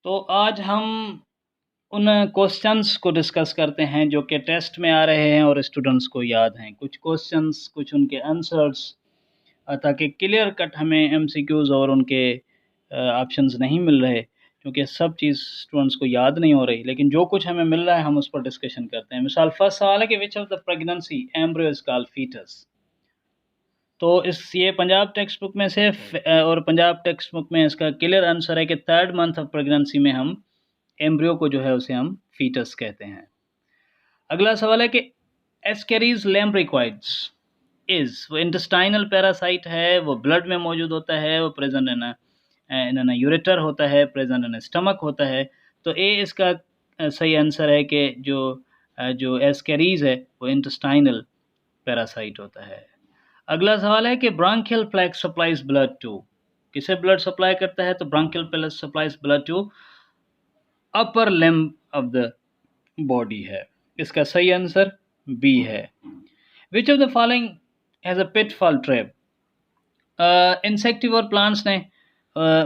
तो आज हम उन क्वेश्चंस को डिस्कस करते हैं जो कि टेस्ट में आ रहे हैं और स्टूडेंट्स को याद हैं। कुछ क्वेश्चंस, कुछ उनके आंसर्स, ताकि क्लियर कट हमें एमसीक्यूज़ और उनके ऑप्शंस नहीं मिल रहे, क्योंकि सब चीज़ स्टूडेंट्स को याद नहीं हो रही। लेकिन जो कुछ हमें मिल रहा है हम उस पर डिस्कशन करते हैं। मिसाल फर्स्ट सवाल है कि which of the pregnancy embryo is called foetus. तो ये पंजाब टेक्स्ट बुक में से और पंजाब टेक्स्ट बुक में इसका क्लियर आंसर है कि 3rd मंथ ऑफ प्रेगनेंसी में हम एम्ब्रियो को जो है उसे हम फीटस कहते हैं। अगला सवाल है कि एस्केरीज लैम्ब्रिक्वाइड्स इज, वो इंटेस्टाइनल पैरासाइट है, वो ब्लड में मौजूद होता है, वो प्रेजेंट इन यूरेटर होता है, प्रेजेंट इन स्टमक होता है। तो ए इसका सही आंसर है कि जो एस्केरीज है वो इंटेस्टाइनल पैरासाइट होता है। अगला सवाल है कि brachial plexus supplies blood to, किसे ब्लड सप्लाई करता है? तो brachial plexus supplies blood to upper limb of the body है। इसका सही आंसर बी है। Which of the following has a pitfall trap? Insectivorous plants ने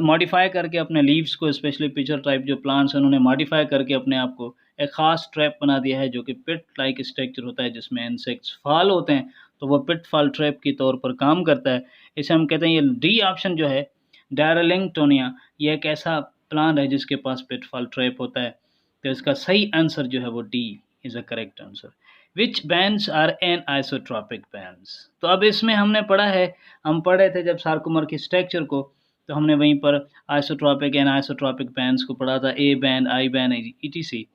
मॉडिफाई करके अपने लीव्स को, स्पेशली पिचर टाइप जो प्लांट्स हैं उन्होंने मॉडिफाई करके अपने आप को एक ख़ास ट्रैप बना दिया है, जो कि पिट लाइक स्ट्रक्चर होता है जिसमें इंसेक्ट्स फॉल होते हैं। तो वो पिटफॉल ट्रैप के तौर पर काम करता है। इसे हम कहते हैं, ये डी ऑप्शन जो है डायरलिंगटोनिया, ये एक ऐसा प्लांट है जिसके पास पिटफॉल ट्रैप होता है। तो इसका सही आंसर जो है वो D is a correct answer. Which bands are anisotropic bands? तो अब इसमें हमने पढ़ा है, हम पढ़े थे जब सार्कोमर की स्ट्रक्चर को, तो हमने वहीं पर आइसोट्रॉपिक एंड आइसोट्रॉपिक बैंड्स को पढ़ा था, A band, I band, etc.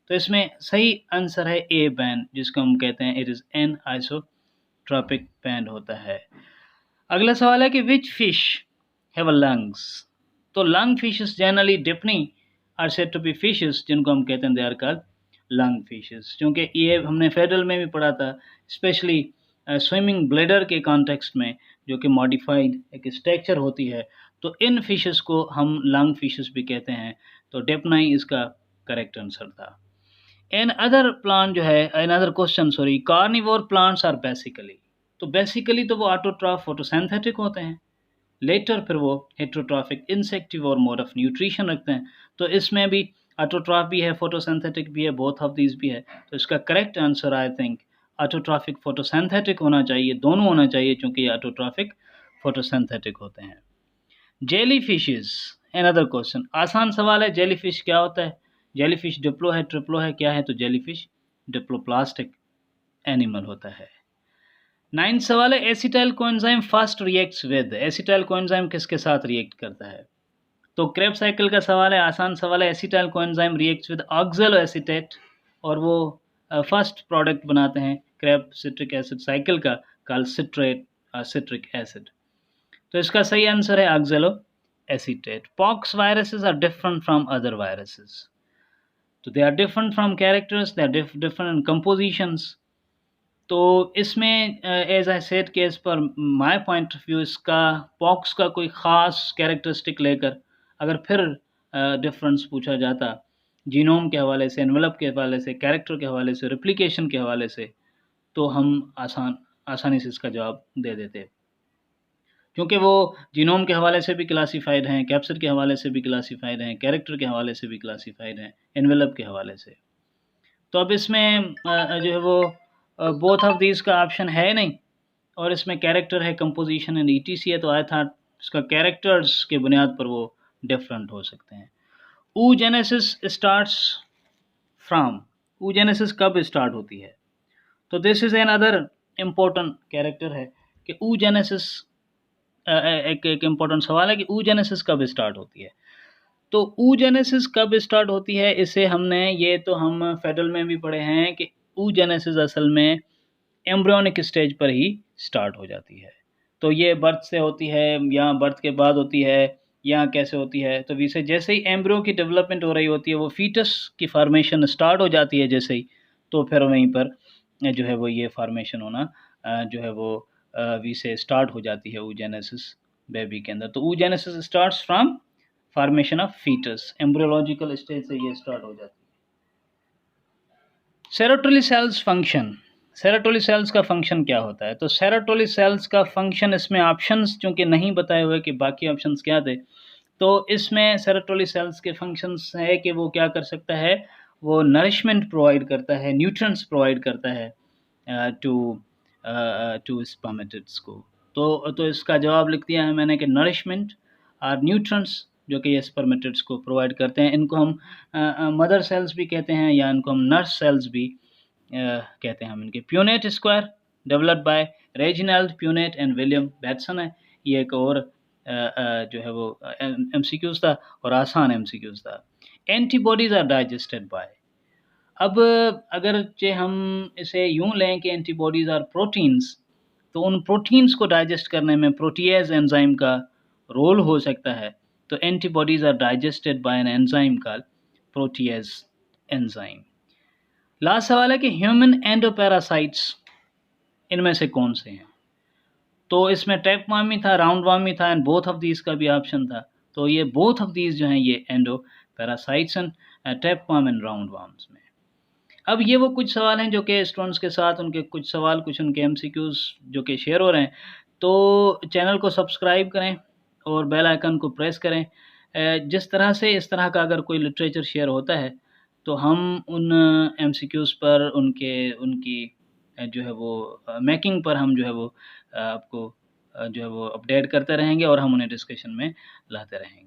तो इसमें सही आंसर है ए बैंड, जिसको हम कहते हैं it is an isotropic band होता है। अगला सवाल है कि विच फिश हैव लंग्स? तो lung fishes generally dipnoi are said to be fishes, जिनको हम कहते हैं they are called lung fishes, क्योंकि ये हमने फेडरल में भी पढ़ा था, स्पेशली स्विमिंग ब्लैडर के कॉन्टेक्स्ट में, जो कि मॉडिफाइड एक स्ट्रक्चर होती है। तो इन फिशेस को हम लंग फिशेस भी कहते हैं। तो डेपनाई इसका करेक्ट आंसर था। एन अदर प्लांट जो है, another question sorry, carnivore plants are basically, तो बेसिकली तो वो ऑटोट्रॉफ फोटोसिंथेटिक होते हैं, लेटर फिर वो heterotrophic insectivore mode of nutrition रखते हैं। तो इसमें भी ऑटोट्रॉफ भी है, फोटोसिंथेटिक भी है, बोथ ऑफ दीज भी है। तो इसका correct answer I think autotrophic photosynthetic होना चाहिए, दोनों होना चाहिए, क्योंकि ये ऑटोट्रॉफिक फोटोसिंथेटिक होते हैं। जेली फिशेज, अनदर क्वेश्चन, आसान सवाल है। जेली फिश क्या होता है? जेली फिश डिप्लो है, ट्रिप्लो है, क्या है? तो जेली फिश डिप्लोप्लास्टिक एनिमल होता है। 9 सवाल है, acetyl coenzyme first reacts with, acetyl coenzyme किसके साथ रिएक्ट करता है? तो क्रेब्स साइकिल का सवाल है, आसान सवाल है। Acetyl coenzyme reacts with oxaloacetate, और वो फर्स्ट प्रोडक्ट बनाते हैं क्रेब सिट्रिक एसिड साइकिल का, कॉल्ड सिट्रिक एसिड। तो इसका सही आंसर है oxaloacetate. Pox viruses are different from other viruses, तो they are different from characters, they are different in compositions. तो इसमें एज आई सेड कि as per my point of view, इसका pox का कोई ख़ास कैरेक्टरिस्टिक लेकर अगर फिर डिफरेंस पूछा जाता, जीनोम के हवाले से, एनवेलप के हवाले से, कैरेक्टर के हवाले से, रेप्लिकेशन के हवाले से, तो हम आसानी से इसका जवाब दे देते, क्योंकि वो जीनोम के हवाले से भी क्लासीफाइड हैं, कैप्सिड के हवाले से भी क्लासीफाइड हैं, कैरेक्टर के हवाले से भी क्लासीफाइड हैं, एनवेलप के हवाले से। तो अब इसमें जो है वो बोथ ऑफ दीज का ऑप्शन है नहीं, और इसमें कैरेक्टर है, कंपोजिशन एंड ईटीसी है। तो आई थॉट इसका कैरेक्टर्स के बुनियाद पर वो डिफरेंट हो सकते हैं। oogenesis स्टार्ट्स फ्रॉम, oogenesis कब स्टार्ट होती है? तो this is an other important character है कि oogenesis एक इम्पोर्टेंट सवाल है कि oogenesis कब स्टार्ट होती है। तो oogenesis कब स्टार्ट होती है, इसे हमने, ये तो हम फेडरल में भी पढ़े हैं कि oogenesis असल में एम्ब्रियोनिक स्टेज पर ही स्टार्ट हो जाती है। तो ये बर्थ से होती है या बर्थ के बाद होती है या कैसे होती है? तो वैसे जैसे ही एम्ब्रियो की डेवलपमेंट हो रही होती है, वो फीटस की फार्मेशन स्टार्ट हो जाती है जैसे ही, तो फिर वहीं पर जो है वो ये फार्मेशन होना जो है वो वैसे स्टार्ट हो जाती है oogenesis बेबी के अंदर। तो oogenesis starts from formation of foetus, embryological stage से ये स्टार्ट हो जाती है। Serotonin cells function, serotonin cells का फंक्शन क्या होता है? तो सेरोटोनिन सेल्स का फंक्शन, इसमें ऑप्शंस चूंकि नहीं बताए हुए कि बाकी ऑप्शंस क्या थे, तो इसमें सेरोटोनिन सेल्स के फंक्शंस है कि वो क्या कर सकता है, वो नरिशमेंट प्रोवाइड करता है, न्यूट्रिएंट्स प्रोवाइड करता है टू स्पर्मेटिड्स को। तो इसका जवाब लिख दिया है मैंने कि नरिशमेंट और न्यूट्रिएंट्स जो कि ये स्पर्मेटिड्स को प्रोवाइड करते हैं। इनको हम मदर सेल्स भी कहते हैं या इनको हम नर्स सेल्स भी कहते हैं हम इनके। Punnett square developed by Reginald Punnett and William Bateson है। ये एक और जो है वो एमसीक्यूज था और आसान एमसीक्यूज था। Antibodies are digested by. अब अगर जे हम इसे यूं लें कि एंटीबॉडीज आर प्रोटीन्स, तो उन प्रोटीन्स को डाइजेस्ट करने में प्रोटीएज एंजाइम का रोल हो सकता है। तो antibodies are digested by an enzyme called protease enzyme. Last सवाल है कि ह्यूमन एंडोपैरासाइट्स इनमें से कौन से हैं? तो इसमें टैपवार्म भी था, राउंड वार्म भी था एंड बोथ ऑफ दीज का भी ऑप्शन था। तो ये बोथ ऑफ दीज जो हैं ये एंडोपैरासाइट्स हैं, टैपवार्म एंड राउंड वार्म्स में। अब ये वो कुछ सवाल हैं जो कि स्टूडेंट्स के साथ उनके कुछ सवाल, कुछ उनके एमसीक्यूज जो कि शेयर हो रहे हैं। तो चैनल को सब्सक्राइब करें और बेल आइकन को प्रेस करें। जिस तरह से इस तरह का अगर कोई लिटरेचर शेयर होता है तो हम उन एमसीक्यूज पर उनकी जो है वो मेकिंग पर हम जो है वो आपको जो है वो अपडेट करते रहेंगे और हम उन्हें डिस्कशन में लाते रहेंगे।